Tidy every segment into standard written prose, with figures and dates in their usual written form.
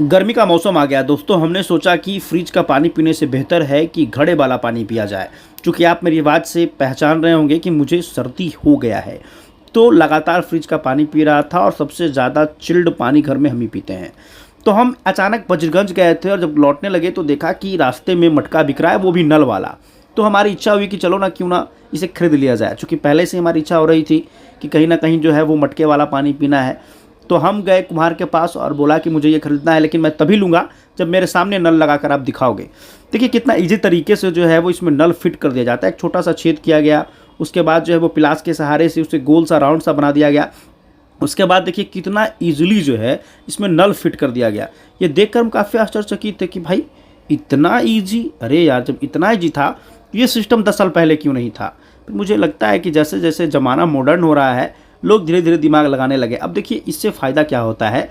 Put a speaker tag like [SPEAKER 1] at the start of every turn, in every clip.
[SPEAKER 1] गर्मी का मौसम आ गया दोस्तों। हमने सोचा कि फ्रिज का पानी पीने से बेहतर है कि घड़े वाला पानी पिया जाए। चूँकि आप मेरी आवाज़ से पहचान रहे होंगे कि मुझे सर्दी हो गया है, तो लगातार फ्रिज का पानी पी रहा था और सबसे ज़्यादा चिल्ड पानी घर में हम ही पीते हैं। तो हम अचानक बजरगंज गए थे और जब लौटने लगे तो देखा कि रास्ते में मटका बिक रहा है, वो भी नल वाला। तो हमारी इच्छा हुई कि चलो ना, क्यों ना इसे खरीद लिया जाए। चूँकि पहले से हमारी इच्छा हो रही थी कि कहीं ना कहीं जो है वो मटके वाला पानी पीना है। तो हम गए कुम्हार के पास और बोला कि मुझे ये खरीदना है, लेकिन मैं तभी लूँगा जब मेरे सामने नल लगाकर आप दिखाओगे। देखिए कितना ईजी तरीके से जो है वो इसमें नल फिट कर दिया जाता है। एक छोटा सा छेद किया गया, उसके बाद जो है वो प्लास के सहारे से उसे गोल सा राउंड सा बना दिया गया। उसके बाद देखिए कितना ईजिली जो है इसमें नल फिट कर दिया गया। ये देखकर हम काफ़ी आश्चर्यचकित थे कि भाई इतना ईजी, अरे यार जब इतना ईजी था ये सिस्टम 10 साल पहले क्यों नहीं था। फिर मुझे लगता है कि जैसे जैसे ज़माना मॉडर्न हो रहा है, लोग धीरे धीरे दिमाग लगाने लगे। अब देखिए इससे फ़ायदा क्या होता है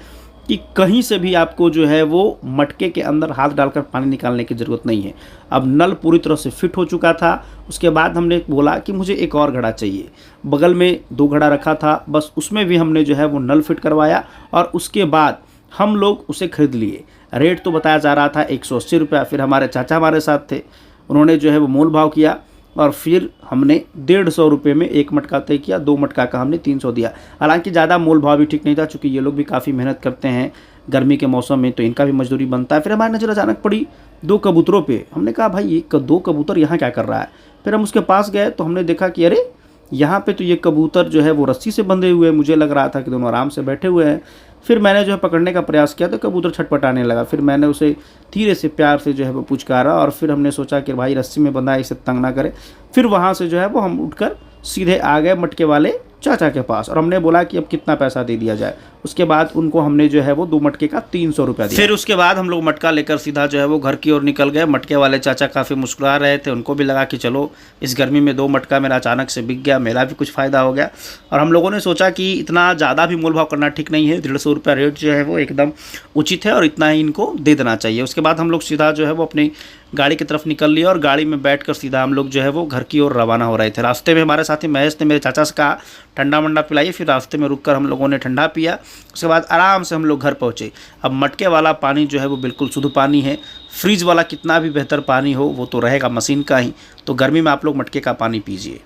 [SPEAKER 1] कि कहीं से भी आपको जो है वो मटके के अंदर हाथ डालकर पानी निकालने की ज़रूरत नहीं है। अब नल पूरी तरह से फिट हो चुका था। उसके बाद हमने बोला कि मुझे एक और घड़ा चाहिए। बगल में 2 घड़ा रखा था, बस उसमें भी हमने जो है वो नल फिट करवाया और उसके बाद हम लोग उसे खरीद लिए। रेट तो बताया जा रहा था 180 रुपया। फिर हमारे चाचा हमारे साथ थे, उन्होंने जो है वो मोल भाव किया और फिर हमने 150 रुपये में एक मटका तय किया। 2 मटका का हमने 300 दिया। हालांकि ज़्यादा मोल भाव भी ठीक नहीं था, चूँकि ये लोग भी काफ़ी मेहनत करते हैं गर्मी के मौसम में, तो इनका भी मजदूरी बनता है। फिर हमारी नज़र अचानक पड़ी 2 कबूतरों पे। हमने कहा भाई ये 2 कबूतर यहाँ क्या कर रहा है। फिर हम उसके पास गए तो हमने देखा कि अरे यहाँ पे तो ये कबूतर जो है वो रस्सी से बंधे हुए हैं। मुझे लग रहा था कि दोनों आराम से बैठे हुए हैं। फिर मैंने जो है पकड़ने का प्रयास किया तो कबूतर छटपटाने लगा। फिर मैंने उसे धीरे से प्यार से जो है वो पुचकारा और फिर हमने सोचा कि भाई रस्सी में बंधा है, इसे तंग ना करे। फिर वहाँ से जो है वो हम उठकर सीधे आ गए मटके वाले चाचा के पास और हमने बोला कि अब कितना पैसा दे दिया जाए। उसके बाद उनको हमने जो है वो 2 मटके का 300 रुपया दिया। फिर उसके बाद हम लोग मटका लेकर सीधा जो है वो घर की ओर निकल गए। मटके वाले चाचा काफ़ी मुस्कुरा रहे थे, उनको भी लगा कि चलो इस गर्मी में 2 मटका मेरा अचानक से बिक गया, मेरा भी कुछ फ़ायदा हो गया। और हम लोगों ने सोचा कि इतना ज़्यादा भी मोल भाव करना ठीक नहीं है। 150 रुपया रेट जो है वो एकदम उचित है और इतना ही इनको दे देना चाहिए। उसके बाद हम लोग सीधा जो है वो अपनी गाड़ी की तरफ निकल लिया और गाड़ी में बैठकर सीधा हम लोग जो है वो घर की ओर रवाना हो रहे थे। रास्ते में हमारे साथी महेश ने मेरे चाचा से कहा ठंडा वंडा पिलाइए। फिर रास्ते में रुककर हम लोगों ने ठंडा पिया। उसके बाद आराम से हम लोग घर पहुँचे। अब मटके वाला पानी जो है वो बिल्कुल शुद्ध पानी है। फ्रिज वाला कितना भी बेहतर पानी हो वो तो रहेगा मशीन का ही। तो गर्मी में आप लोग मटके का पानी पीजिए।